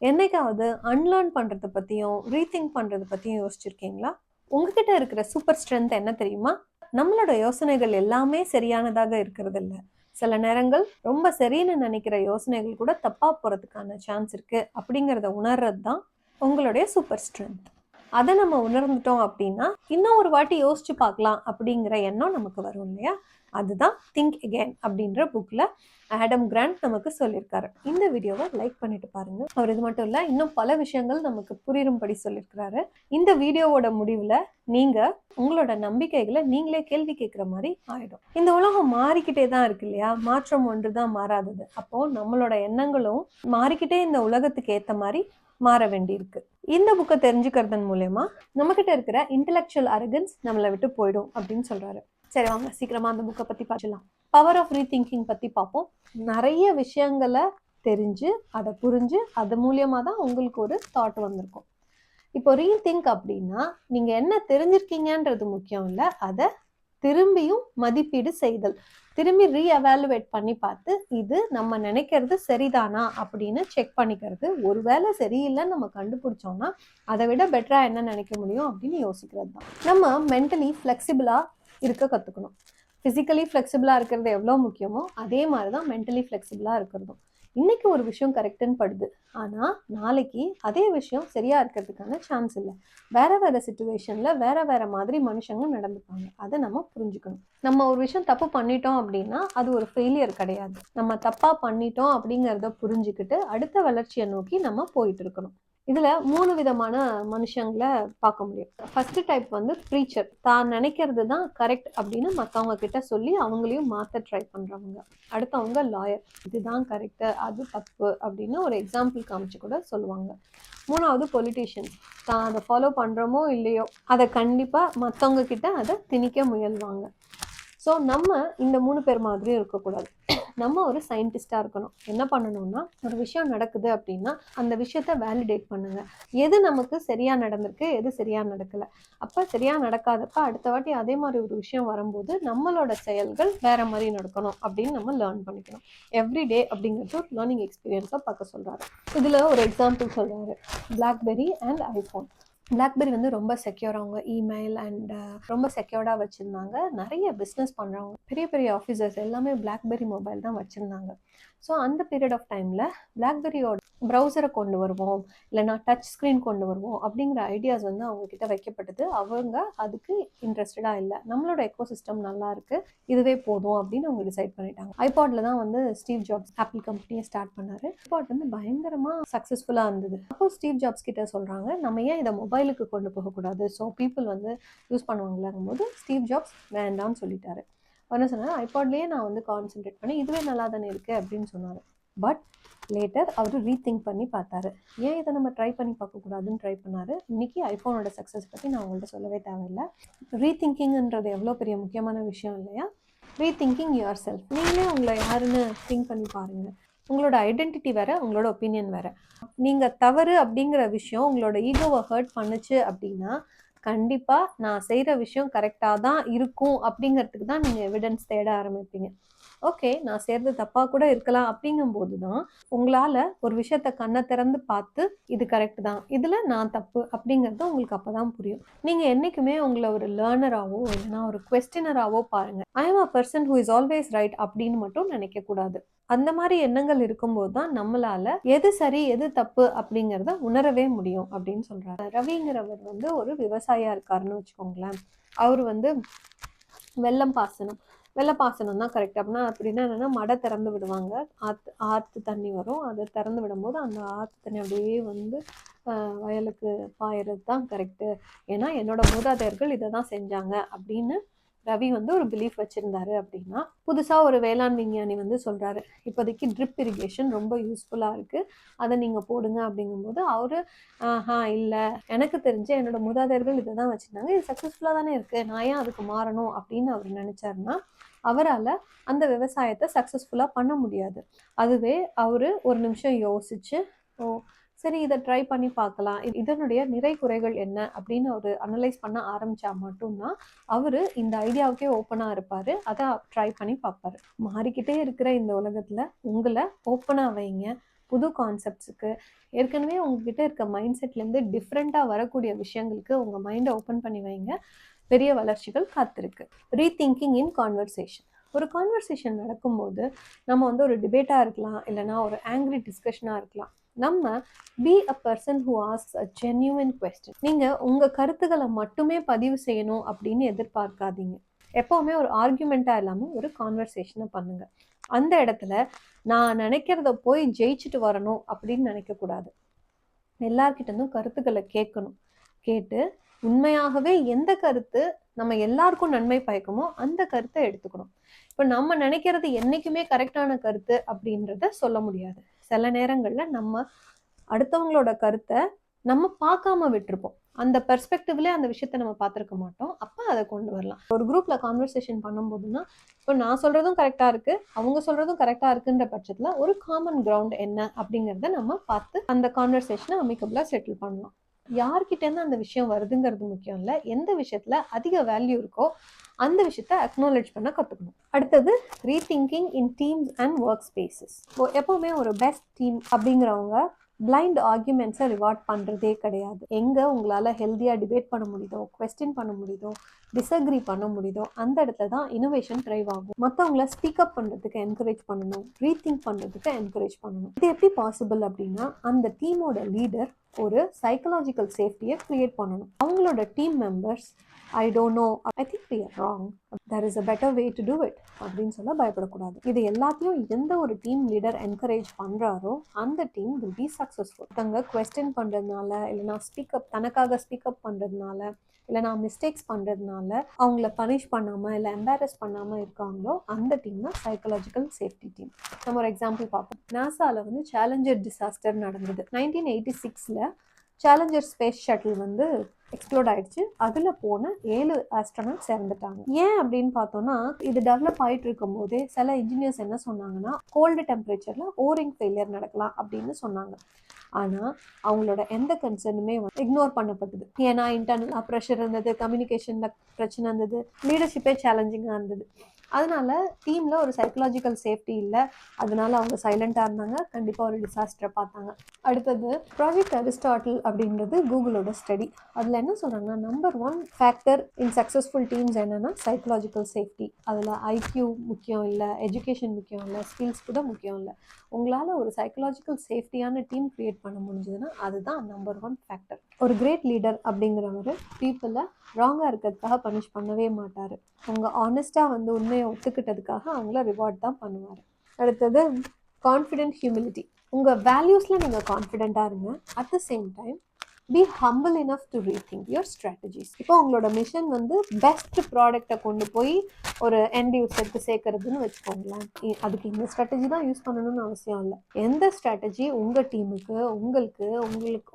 என்னைக்காவது அன்லேர்ன் பண்றத பத்தியும், ரீதிங்க் பண்றத பத்தியும் யோசிச்சிருக்கீங்களா? உங்ககிட்ட இருக்கிற சூப்பர் ஸ்ட்ரென்த் என்ன தெரியுமா? நம்மளோட யோசனைகள் எல்லாமே சரியானதாக இருக்கிறதில்ல. சில நேரங்கள் ரொம்ப சரின்னு நினைக்கிற யோசனைகள் கூட தப்பா போறதுக்கான சான்ஸ் இருக்கு. அப்படிங்கிறத உணர்றது தான் உங்களுடைய சூப்பர் ஸ்ட்ரென்த். அத நம்ம உணர்ந்துட்டோம் அப்படின்னா, இன்னும் ஒரு வாட்டி யோசிச்சு பார்க்கலாம் அப்படிங்கிற எண்ணம் நமக்கு வரும் இல்லையா? அதுதான் திங்க் அகெயின் அப்படின்ற புக்ல ஆடம் கிராண்ட் நமக்கு சொல்லியிருக்காரு. இந்த வீடியோவை லைக் பண்ணிட்டு பாருங்க. அவர் இது மட்டும் இல்ல, இன்னும் பல விஷயங்கள் நமக்கு புரியும்படி சொல்லியிருக்கிறாரு. இந்த வீடியோவோட முடிவுல நீங்க உங்களோட நம்பிக்கைகளை நீங்களே கேள்வி கேட்கிற மாதிரி ஆயிடும். இந்த உலகம் மாறிக்கிட்டே தான் இருக்கு இல்லையா? மாற்றம் ஒன்றுதான் மாறாதது. அப்போ நம்மளோட எண்ணங்களும் மாறிக்கிட்டே இந்த உலகத்துக்கு ஏத்த மாதிரி மாற வேண்டியிருக்கு. இந்த புக்கை தெரிஞ்சுக்கிறதன் மூலயமா நம்மகிட்ட இருக்கிற இன்டெலெக்சுவல் அரகன்ஸ் நம்மளை விட்டு போயிடும் அப்படின்னு சொல்றாரு. சரி, வாங்க சீக்கிரமா அந்த புக்கை பத்தி பார்க்கலாம். பவர் ஆஃப் ரீதிங்கிங் பத்தி பார்ப்போம். நிறைய விஷயங்களை தெரிஞ்சு அதை புரிஞ்சு அது மூலியமா தான் உங்களுக்கு ஒரு தாட் வந்திருக்கும். இப்போ ரீதிங்க் அப்படின்னா நீங்க என்ன தெரிஞ்சிருக்கீங்கன்றது முக்கியம் இல்லை, அதை திரும்பியும் மதிப்பீடு செய்தல், திரும்பி ரீஎவாலுவேட் பண்ணி பார்த்து இது நம்ம நினைக்கிறது சரிதானா அப்படின்னு செக் பண்ணிக்கிறது. ஒருவேளை சரியில்லைன்னு நம்ம கண்டுபிடிச்சோம்னா அதை விட பெட்டரா என்ன நினைக்க முடியும் அப்படின்னு யோசிக்கிறது தான். நம்ம மென்டலி ஃப்ளெக்சிபிளா இருக்க கற்றுக்கணும். ஃபிசிக்கலி ஃப்ளெக்சிபிளாக இருக்கிறது எவ்வளோ முக்கியமோ அதே மாதிரி தான் மென்டலி ஃப்ளெக்சிபிளாக இருக்கிறதும். இன்றைக்கி ஒரு விஷயம் கரெக்டுன்னு படுது, ஆனால் நாளைக்கு அதே விஷயம் சரியாக இருக்கிறதுக்கான சான்ஸ் இல்லை. வேறு வேறு சிச்சுவேஷனில் வேறு மாதிரி மனுஷங்க நடந்துப்பாங்க. அதை நம்ம புரிஞ்சுக்கணும். நம்ம ஒரு விஷயம் தப்பு பண்ணிட்டோம் அப்படின்னா அது ஒரு ஃபெயிலியர் கிடையாது. நம்ம தப்பாக பண்ணிட்டோம் அப்படிங்கிறத புரிஞ்சுக்கிட்டு அடுத்த வளர்ச்சியை நோக்கி நம்ம போயிட்டு இருக்கணும். இதுல 3 விதமான மனுஷங்களை பார்க்க முடியும். ஃபர்ஸ்ட் டைப் வந்து ப்ரீச்சர், தான் நினைக்கிறது தான் கரெக்ட் அப்படின்னு மற்றவங்க கிட்ட சொல்லி அவங்களையும் மாற்ற ட்ரை பண்றவங்க. அடுத்தவங்க லாயர், இதுதான் கரெக்ட் அது தப்பு அப்படின்னு ஒரு எக்ஸாம்பிள் காமிச்சு கூட சொல்லுவாங்க. மூணாவது பொலிட்டீஷியன், தான் அதை ஃபாலோ பண்றோமோ இல்லையோ அதை கண்டிப்பா மற்றவங்க கிட்ட அதை திணிக்க முயல்வாங்க. ஸோ நம்ம இந்த 3 பேர் மாதிரியும் இருக்கக்கூடாது. நம்ம ஒரு சயின்டிஸ்டாக இருக்கணும். என்ன பண்ணணும்னா, ஒரு விஷயம் நடக்குது அப்படின்னா அந்த விஷயத்த வேலிடேட் பண்ணுங்க. எது நமக்கு சரியாக நடந்திருக்கு, எது சரியாக நடக்கலை. அப்போ சரியாக நடக்காதப்ப அடுத்த வாட்டி அதே மாதிரி ஒரு விஷயம் வரும்போது நம்மளோட செயல்கள் வேற மாதிரி நடக்கணும் அப்படின்னு நம்ம லேர்ன் பண்ணிக்கணும். எவ்ரிடே அப்படிங்கிறது ஒரு லேர்னிங் எக்ஸ்பீரியன்ஸாக பார்க்க சொல்கிறாரு. இதில் ஒரு எக்ஸாம்பிள் சொல்கிறாரு, பிளாக்பெரி அண்ட் ஐஃபோன். பிளாக்பெரி வந்து ரொம்ப செக்யூர், அவங்க இமெயில் அண்ட் ரொம்ப செக்யூர்டாக வச்சுருந்தாங்க. நிறைய பிஸ்னஸ் பண்ணுறவங்க, பெரிய பெரிய ஆஃபீஸர்ஸ் எல்லாமே பிளாக்பெரி மொபைல் தான் வச்சுருந்தாங்க. ஸோ அந்த பீரியட் ஆஃப் டைமில் பிளாக்பெரியோட ப்ரௌசரை கொண்டு வருவோம், இல்லைனா டச் ஸ்க்ரீன் கொண்டு வருவோம் அப்படிங்கிற ஐடியாஸ் வந்து அவங்கக்கிட்ட வைக்கப்பட்டது. அவங்க அதுக்கு இன்ட்ரெஸ்டடாக இல்லை. நம்மளோட எக்கோசிஸ்டம் நல்லா இருக்குது, இதுவே போதும் அப்படின்னு அவங்க டிசைட் பண்ணிட்டாங்க. ஐபாட்ல தான் வந்து ஸ்டீவ் ஜாப்ஸ் ஆப்பிள் கம்பெனியை ஸ்டார்ட் பண்ணார். ஐபாட் வந்து பயங்கரமாக சக்ஸஸ்ஃபுல்லாக இருந்தது. அப்போ ஸ்டீவ் ஜாப்ஸ் கிட்ட சொல்கிறாங்க, நம்ம ஏன் இதை மொபைலுக்கு கொண்டு போகக்கூடாது, ஸோ பீப்புள் வந்து யூஸ் பண்ணுவாங்களாங்கும் போது ஸ்டீவ் ஜாப்ஸ் வேண்டாம்னு சொல்லிட்டாரு. என்ன சொன்னார், ஐபாட்லேயே நான் வந்து கான்சென்ட்ரேட் பண்ணி இதுவே நல்லா தானே இருக்குது அப்படின்னு சொன்னார். பட் லேட்டர் அவர் ரீதிங்க் பண்ணி பார்த்தாரு, ஏன் இதை நம்ம ட்ரை பண்ணி பார்க்கக்கூடாதுன்னு ட்ரை பண்ணார். இன்றைக்கி ஐஃபோனோட சக்ஸஸ் பற்றி நான் உங்கள்கிட்ட சொல்லவே தேவையில்லை. ரீதிங்கிங்ன்றது எவ்வளோ பெரிய முக்கியமான விஷயம் இல்லையா? Rethinking your self. நீங்களே உங்களை யாருன்னு திங்க் பண்ணி பாருங்கள். உங்களோட ஐடென்டிட்டி வேறு, உங்களோட ஒப்பீனியன் வேறு. நீங்கள் தவறு அப்படிங்கிற விஷயம் உங்களோட ஈகோவை ஹர்ட் பண்ணுச்சு அப்படின்னா கண்டிப்பாக நான் செய்கிற விஷயம் கரெக்டாக தான் இருக்கும் அப்படிங்கிறதுக்கு தான் நீங்கள் எவிடன்ஸ் தேட ஆரம்பிப்பீங்க. ஓகே, நான் செய்கிறது தப்பாக கூட இருக்கலாம் அப்படிங்கும்போது தான் உங்களால் ஒரு விஷயத்த கண்ணை திறந்து பார்த்து இது கரெக்ட் தான், இதில் நான் தப்பு அப்படிங்கிறது உங்களுக்கு அப்போ தான் புரியும். நீங்கள் என்றைக்குமே உங்களை ஒரு லேர்னராகவோ இல்லைனா ஒரு குவெஸ்டினராகவோ பாருங்கள். I am a person who is always right அப்படின்னு மட்டும் நினைக்கக்கூடாது. அந்த மாதிரி எண்ணங்கள் இருக்கும்போது தான் நம்மளால எது சரி எது தப்பு அப்படிங்கிறத உணரவே முடியும் அப்படின்னு சொல்றாரு. ரவிங்கிறவர் வந்து ஒரு விவசாயியா இருக்காருன்னு வச்சுக்கோங்களேன். அவர் வந்து வெள்ளம் பாசனம் தான் கரெக்ட் அப்படின்னா என்னன்னா, மடை திறந்து விடுவாங்க, ஆற்று தண்ணி வரும், அதை திறந்து விடும்போது அந்த ஆற்று தண்ணி அப்படியே வந்து வயலுக்கு பாயறது தான் கரெக்டு, ஏன்னா என்னோட மூதாதையர்கள் இதை தான் செஞ்சாங்க அப்படின்னு ரவி வந்து ஒரு பிலீஃப் வச்சுருந்தாரு. அப்படின்னா புதுசாக ஒரு வேளாண் விஞ்ஞானி வந்து சொல்கிறாரு, இப்போதைக்கு ட்ரிப் இரிகேஷன் ரொம்ப யூஸ்ஃபுல்லாக இருக்குது, அதை நீங்கள் போடுங்க அப்படிங்கும்போது அவர் இல்லை, எனக்கு தெரிஞ்ச என்னோட மூதாதையர்கள் இதை தான் வச்சுருந்தாங்க, இது சக்ஸஸ்ஃபுல்லாக தானே இருக்குது, நான் ஏன் அதுக்கு மாறணும் அப்படின்னு அவர் நினச்சாருன்னா அவரால் அந்த விவசாயத்தை சக்ஸஸ்ஃபுல்லாக பண்ண முடியாது. அதுவே அவர் ஒரு நிமிஷம் யோசிச்சு, சரி இதை ட்ரை பண்ணி பார்க்கலாம், இதனுடைய நிறை குறைகள் என்ன அப்படின்னு அவர் அனலைஸ் பண்ண ஆரம்பித்தா மட்டும்தான் அவர் இந்த ஐடியாவுக்கே ஓப்பனாக இருப்பார், அதை ட்ரை பண்ணி பார்ப்பார். மாறிக்கிட்டே இருக்கிற இந்த உலகத்தில் உங்களை ஓப்பனாக வைங்க, புது கான்செப்ட்ஸுக்கு, ஏற்கனவே உங்ககிட்ட இருக்க மைண்ட் செட்லேருந்து டிஃப்ரெண்ட்டாக வரக்கூடிய விஷயங்களுக்கு உங்கள் மைண்டை ஓப்பன் பண்ணி வைங்க. பெரிய வளர்ச்சிகள் காத்திருக்கு. ரீதிங்கிங் இன் கான்வர்சேஷன். ஒரு கான்வர்சேஷன் நடக்கும்போது நம்ம வந்து ஒரு டிபேட்டாக இருக்கலாம், இல்லைனா ஒரு ஆங்கிரி டிஸ்கஷனாக இருக்கலாம். நம்ம be a person who asks a genuine question. நீங்கள் உங்கள் கருத்துக்களை மட்டுமே பதிவு செய்யணும் அப்படின்னு எதிர்பார்க்காதீங்க. எப்போவுமே ஒரு ஆர்கியூமெண்ட்டாக இல்லாமல் ஒரு கான்வர்சேஷனை பண்ணுங்கள். அந்த இடத்துல நான் நினைக்கிறத போய் ஜெயிச்சுட்டு வரணும் அப்படின்னு நினைக்கக்கூடாது. எல்லார்கிட்டேருந்தும் கருத்துக்களை கேட்கணும். கேட்டு உண்மையாகவே எந்த கருத்து நம்ம எல்லாருக்கும் நன்மை பயக்குமோ அந்த கருத்தை எடுத்துக்கணும். இப்போ நம்ம நினைக்கிறது என்றைக்குமே கரெக்டான கருத்து அப்படின்றத சொல்ல முடியாது. சில நேரங்களில் நம்ம அடுத்தவங்களோட கருத்தை நம்ம பார்க்காம விட்டுருப்போம். அந்த பெர்ஸ்பெக்டிவ்லேயே அந்த விஷயத்த நம்ம பார்த்துருக்க மாட்டோம். அப்போ அதை கொண்டு வரலாம். ஒரு குரூப்பில் கான்வர்சேஷன் பண்ணும்போதுன்னா, இப்போ நான் சொல்கிறதும் கரெக்டாக இருக்குது, அவங்க சொல்கிறதும் கரெக்டாக இருக்குன்ற பட்சத்தில் ஒரு காமன் கிரவுண்ட் என்ன அப்படிங்கிறத நம்ம பார்த்து அந்த கான்வர்சேஷனை அமிக்கபிளாக செட்டில் பண்ணலாம். யார்கிட்டேருந்து அந்த விஷயம் வருதுங்கிறது முக்கியம் இல்லை. எந்த விஷயத்தில் அதிக வேல்யூ இருக்கோ அந்த விஷயத்த அக்னாலேஜ் பண்ண கற்றுக்கணும். அடுத்தது rethinking in teams and work spaces. எப்போவுமே ஒரு பெஸ்ட் டீம் அப்படிங்கிறவங்க பிளைண்ட் ஆர்கியூமெண்ட்ஸை ரிவார்ட் பண்ணுறதே கிடையாது. எங்கே உங்களால் ஹெல்த்தியாக டிபேட் பண்ண முடியுதோ, கொஸ்டின் பண்ண முடியுதோ, டிஸ்அக்ரி பண்ண முடியுதோ அந்த இடத்துல தான் இனோவேஷன் ட்ரைவ் ஆகும். மற்றவங்கள ஸ்பீக்அப் பண்ணுறதுக்கு என்கரேஜ் பண்ணணும், ரீதிங்க் பண்ணுறதுக்கு என்கரேஜ் பண்ணணும். இது எப்படி பாசிபிள் அப்படின்னா, அந்த டீமோட லீடர் ஒரு சைக்கலாஜிக்கல் சேஃப்டியை க்ரியேட் பண்ணணும். அவங்களோட team members I don't know, I think we are wrong, there is a better way to do it அப்படின்னு சொல்ல பயப்படக்கூடாது. இது எல்லாத்தையும் எந்த ஒரு டீம் லீடர் என்கரேஜ் பண்ணுறாரோ அந்த டீம் வில் பி சக்ஸஸ்ஃபுல். தங்க கொஸ்டின் பண்ணுறதுனால, இல்லைனா ஸ்பீக்அப் தனக்காக ஸ்பீக்அப் பண்ணுறதுனால, இல்லைனா மிஸ்டேக்ஸ் பண்ணுறதுனால அவங்கள பனிஷ் பண்ணாமல் இல்லை எம்பாரஸ் பண்ணாமல் இருக்காங்களோ அந்த டீம் தான் சைக்கலாஜிக்கல் சேஃப்டி டீம். நம்ம ஒரு எக்ஸாம்பிள் பார்ப்போம். நாசாவில் வந்து சேலஞ்சர் டிசாஸ்டர் நடந்தது. 1986 சேலஞ்சர் ஸ்பேஸ் ஷட்டில் வந்து எக்ஸ்ப்ளோர்ட் ஆயிடுச்சு. அதில் போன 7 ஆஸ்ட்ரோனாட்ஸ் இறந்துட்டாங்க. ஏன் அப்படின்னு பார்த்தோன்னா, இது டெவலப் ஆகிட்டு இருக்கும் போதே சில இன்ஜினியர்ஸ் என்ன சொன்னாங்கன்னா, கோல்டு டெம்பரேச்சரில் ஓரிங் ஃபெயிலியர் நடக்கலாம் அப்படின்னு சொன்னாங்க. ஆனால் அவங்களோட எந்த கன்சர்னுமே இக்னோர் பண்ணப்பட்டது. ஏன்னா இன்டர்னல் ப்ரெஷர் இருந்தது, கம்யூனிகேஷனில் பிரச்சனை இருந்தது, லீடர்ஷிப்பே சேலஞ்சிங்காக இருந்தது. அதனால டீமில் ஒரு சைக்கலாஜிக்கல் சேஃப்டி இல்லை. அதனால அவங்க சைலண்ட்டாக இருந்தாங்க. கண்டிப்பாக ஒரு டிசாஸ்டரை பார்த்தாங்க. அடுத்தது ப்ராஜெக்ட் அரிஸ்டாட்டில் அப்படின்றது கூகுளோட ஸ்டடி. அதில் என்ன சொல்கிறாங்கன்னா, number 1 factor in successful teams என்னென்னா சைக்கலாஜிக்கல் சேஃப்டி. அதில் ஐக்யூ முக்கியம் இல்லை, எஜுகேஷன் முக்கியம் இல்லை, ஸ்கில்ஸ் கூட முக்கியம் இல்லை. உங்களால் ஒரு சைக்கலாஜிக்கல் சேஃப்டியான டீம் க்ரியேட் பண்ண முடிஞ்சதுன்னா அதுதான் நம்பர் 1 ஃபேக்டர். ஒரு கிரேட் லீடர் அப்படிங்கிறவர் பீப்புளை ராங்காக இருக்கிறதுக்காக பனிஷ் பண்ணவே மாட்டார். அவங்க ஆனஸ்ட்டாக வந்து உண்மையை ஒத்துக்கிட்டதுக்காக அவங்கள ரிவார்ட் தான் பண்ணுவார். அடுத்தது கான்ஃபிடென்ட் ஹியூமிலிட்டி. உங்கள் வேல்யூஸில் நீங்கள் கான்ஃபிடென்ட்டாக இருங்க. At the same time B humble enough to rethink your strategies. இப்போ உங்களோட மிஷன் வந்து பெஸ்ட் ப்ராடக்டை கொண்டு போய் ஒரு எண்ட் யூஸருக்கு சேர்க்கறதுன்னு வச்சுக்கோங்களேன். அதுக்கு இந்த ஸ்ட்ராட்டஜி தான் யூஸ் பண்ணணும்னு அவசியம் இல்லை. எந்த ஸ்ட்ராட்டஜி உங்கள் டீமுக்கு,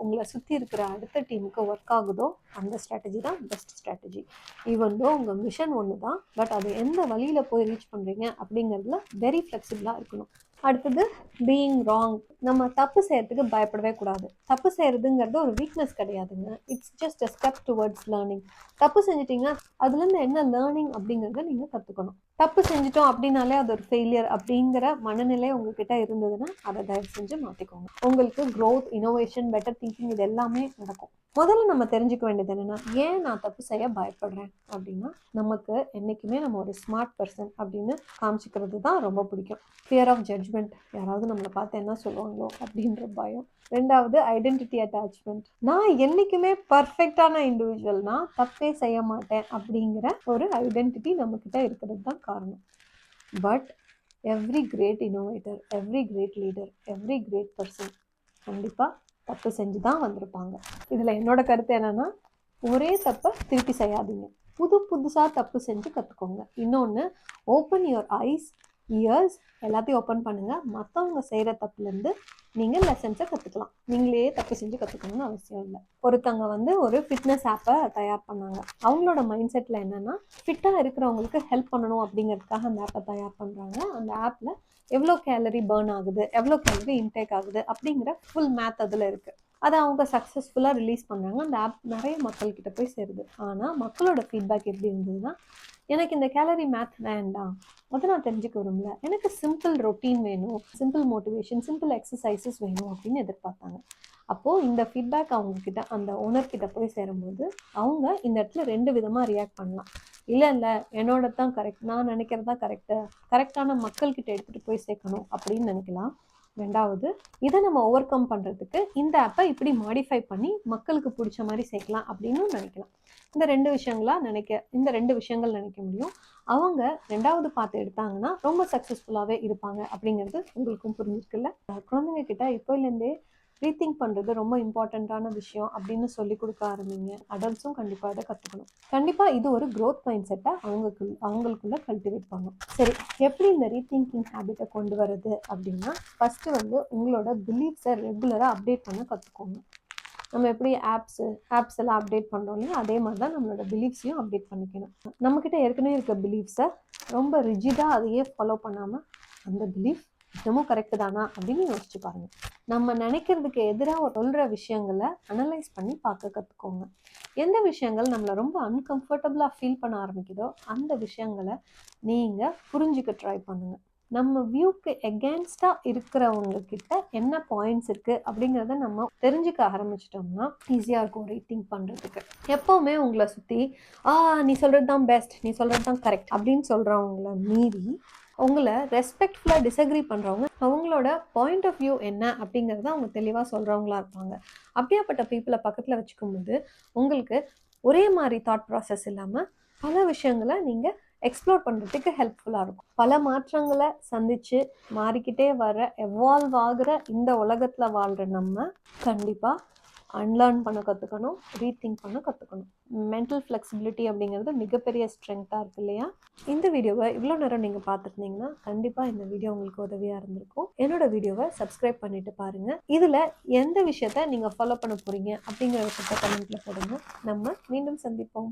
உங்களை சுற்றி இருக்கிற அடுத்த டீமுக்கு ஒர்க் ஆகுதோ அந்த ஸ்ட்ராட்டஜி தான் பெஸ்ட் ஸ்ட்ராட்டஜி. ஈவன் தோ உங்கள் மிஷன் ஒன்று தான், பட் அது எந்த வழியில் போய் ரீச் பண்ணுறீங்க அப்படிங்கிறதுல வெரி ஃப்ளெக்சிபிளாக இருக்கணும். அடுத்தது பீயிங் ராங். நம்ம தப்பு செய்யறதுக்கு பயப்படவே கூடாது. தப்பு செய்யறதுங்கிறது ஒரு வீக்னஸ் கிடையாதுங்க. It's just a step towards learning. தப்பு செஞ்சிட்டிங்கன்னா அதுலேருந்து என்ன லேர்னிங் அப்படிங்கிறத நீங்கள் கற்றுக்கணும். தப்பு செஞ்சிட்டோம் அப்படின்னாலே அது ஒரு ஃபெயிலியர் அப்படிங்கிற மனநிலை உங்ககிட்ட இருந்ததுன்னா அதை தயவு செஞ்சு மாற்றிக்கோங்க. உங்களுக்கு க்ரோத், இனோவேஷன், பெட்டர் திங்கிங் இது எல்லாமே நடக்கும். முதல்ல நம்ம தெரிஞ்சுக்க வேண்டியது என்னென்னா, ஏன் நான் தப்பு செய்ய பயப்படுறேன் அப்படின்னா, நமக்கு என்றைக்குமே நம்ம ஒரு ஸ்மார்ட் பர்சன் அப்படின்னு காமிச்சிக்கிறது தான் ரொம்ப பிடிக்கும். ஃபியர் ஆஃப் ஜட்ஜ்மெண்ட், யாராவது நம்மளை பார்த்து என்ன சொல்லுவாங்களோ அப்படின்ற பயம். 2வது ஐடென்டிட்டி அட்டாச்மெண்ட். நான் என்றைக்குமே பர்ஃபெக்டான இண்டிவிஜுவல், நான் தப்பே செய்ய மாட்டேன் அப்படிங்கிற ஒரு ஐடென்டிட்டி நம்மக்கிட்ட இருக்கிறது தான் காரணம். But every great innovator, every great leader, every great person கண்டிப்பாக தப்பு செஞ்சு தான் வந்திருப்பாங்க. இதில் என்னோட கருத்து என்னென்னா, ஒரே தப்பை திருப்பி செய்யாதீங்க. புதுசாக தப்பு செஞ்சு கற்றுக்கோங்க. இன்னொன்று, ஓப்பன் யுவர் ஐஸ், இயர்ஸ் எல்லாத்தையும் ஓப்பன் பண்ணுங்கள். மற்றவங்க செய்கிற தப்புலேருந்து நீங்கள் லெசன்ஸை கற்றுக்கலாம். நீங்களே தப்பு செஞ்சு கற்றுக்கணும்னு அவசியம் இல்லை. ஒருத்தவங்க வந்து ஒரு ஃபிட்னஸ் ஆப்பை தயார் பண்ணாங்க. அவங்களோட மைண்ட் செட்டில் என்னென்னா, ஃபிட்டாக இருக்கிறவங்களுக்கு ஹெல்ப் பண்ணணும் அப்படிங்கிறதுக்காக அந்த ஆப்பை தயார் பண்ணுறாங்க. அந்த ஆப்பில் எவ்வளோ கேலரி பர்ன் ஆகுது, எவ்வளோ கேலரி இன்டேக் ஆகுது அப்படிங்கிற ஃபுல் மேத் அதில் இருக்குது. அதை அவங்க சக்ஸஸ்ஃபுல்லாக ரிலீஸ் பண்ணுறாங்க. அந்த ஆப் நிறைய மக்கள்கிட்ட போய் சேருது. ஆனால் மக்களோட ஃபீட்பேக் எப்படி இருந்ததுன்னா, எனக்கு இந்த கேலரி மேத் வேண்டாம், அதை நான் தெரிஞ்சுக்க விரும்பல, எனக்கு சிம்பிள் ரொட்டீன் வேணும், சிம்பிள் மோட்டிவேஷன், சிம்பிள் எக்ஸசைசஸ் வேணும் அப்படின்னு எதிர்பார்த்தாங்க. அப்போது இந்த ஃபீட்பேக் அவங்கக்கிட்ட, அந்த ஓனர்கிட்ட போய் சேரும்போது அவங்க இந்த இடத்துல 2 விதமாக ரியாக்ட் பண்ணலாம். இல்லை என்னோட தான் கரெக்ட், நான் நினைக்கிறது தான் கரெக்டான மக்கள்கிட்ட எடுத்துகிட்டு போய் சேர்க்கணும் அப்படின்னு நினைக்கலாம். 2வது, இதை நம்ம ஓவர் கம் பண்ணுறதுக்கு இந்த ஆப்பை இப்படி மாடிஃபை பண்ணி மக்களுக்கு பிடிச்ச மாதிரி சேர்க்கலாம் அப்படின்னு நினைக்கலாம். இந்த 2 விஷயங்கள் நினைக்க முடியும். அவங்க 2வது பார்த்து எடுத்தாங்கன்னா ரொம்ப சக்ஸஸ்ஃபுல்லாகவே இருப்பாங்க அப்படிங்கிறது உங்களுக்கும் புரிஞ்சிருக்குல்ல. குழந்தைங்க கிட்ட இப்போலேருந்தே ரீதிங்க் பண்ணுறது ரொம்ப இம்பார்ட்டண்ட்டான விஷயம் அப்படின்னு சொல்லி கொடுக்க ஆரம்பிங்க. அடல்ட்ஸும் கண்டிப்பாக இதை கற்றுக்கணும். கண்டிப்பாக இது ஒரு க்ரோத் மைண்ட் செட்டை அவங்களுக்குள்ள கல்டிவேட் பண்ணும். சரி, எப்படி இந்த ரீதிங்கிங் ஹேபிட்டை கொண்டு வர்றது அப்படின்னா, ஃபஸ்ட்டு உங்களோட பிலீஃப்ஸை ரெகுலராக அப்டேட் பண்ண கற்றுக்கோங்க. நம்ம எப்படி ஆப்ஸ் எல்லாம் அப்டேட் பண்ணுறோம் இல்லையா, அதே மாதிரி தான் நம்மளோட பிலீஃப்ஸையும் அப்டேட் பண்ணிக்கணும். நம்மக்கிட்ட ஏற்கனவே இருக்க பிலீஃப்ஸை ரொம்ப ரிஜிடாக அதையே ஃபாலோ பண்ணாமல், அந்த பிலீஃப் இன்னமும் கரெக்டு தானா அப்படின்னு யோசிச்சு பாருங்க. நம்ம நினைக்கிறதுக்கு எதிராக சொல்கிற விஷயங்களை அனலைஸ் பண்ணி பார்க்க கற்றுக்கோங்க. எந்த விஷயங்கள் நம்மளை ரொம்ப அன்கம்ஃபர்டபுளாக ஃபீல் பண்ண ஆரம்பிக்குதோ அந்த விஷயங்களை நீங்கள் புரிஞ்சுக்க ட்ரை பண்ணுங்கள். நம்ம வியூக்கு எகென்ஸ்டாக இருக்கிறவங்க கிட்ட என்ன பாயிண்ட்ஸ் இருக்குது அப்படிங்கிறத நம்ம தெரிஞ்சுக்க ஆரம்பிச்சிட்டோம்னா ஈஸியாக இருக்கும் ரீதிங்க் பண்ணுறதுக்கு. எப்போவுமே உங்களை சுற்றி நீ சொல்கிறது தான் பெஸ்ட், நீ சொல்கிறது தான் கரெக்ட் அப்படின்னு சொல்கிறவங்கள மீறி உங்களை ரெஸ்பெக்ட்ஃபுல்லாக டிஸ்அக்ரி பண்ணுறவங்க, அவங்களோட பாயிண்ட் ஆஃப் வியூ என்ன அப்படிங்கிறத அவங்க தெளிவாக சொல்கிறவங்களா இருப்பாங்க. அப்படியாப்பட்ட பீப்புளை பக்கத்தில் வச்சுக்கும்போது உங்களுக்கு ஒரே மாதிரி தாட் ப்ராசஸ் இல்லாமல் பல விஷயங்களை நீங்கள் எக்ஸ்ப்ளோர் பண்ணுறதுக்கு ஹெல்ப்ஃபுல்லாக இருக்கும். பல மாற்றங்களை சந்தித்து மாறிக்கிட்டே எவால்வ் ஆகிற இந்த உலகத்தில் வாழ்கிற நம்ம கண்டிப்பாக அன்லேர்ன் பண்ண கற்றுக்கணும், ரீதிங்க் பண்ண கற்றுக்கணும். மென்டல் ஃப்ளெக்சிபிலிட்டி அப்படிங்கிறது மிகப்பெரிய ஸ்ட்ரென்த்தாக இருக்குது இல்லையா? இந்த வீடியோவை இவ்வளோ நேரம் நீங்கள் பார்த்துருந்தீங்கன்னா கண்டிப்பாக இந்த வீடியோ உங்களுக்கு உதவியாக இருந்திருக்கும். என்னோடய வீடியோவை சப்ஸ்கிரைப் பண்ணிவிட்டு பாருங்கள். இதில் எந்த விஷயத்தை நீங்கள் ஃபாலோ பண்ண போகிறீங்க அப்படிங்கிறத கமெண்ட்டில் போடுங்க. நம்ம மீண்டும் சந்திப்போம்.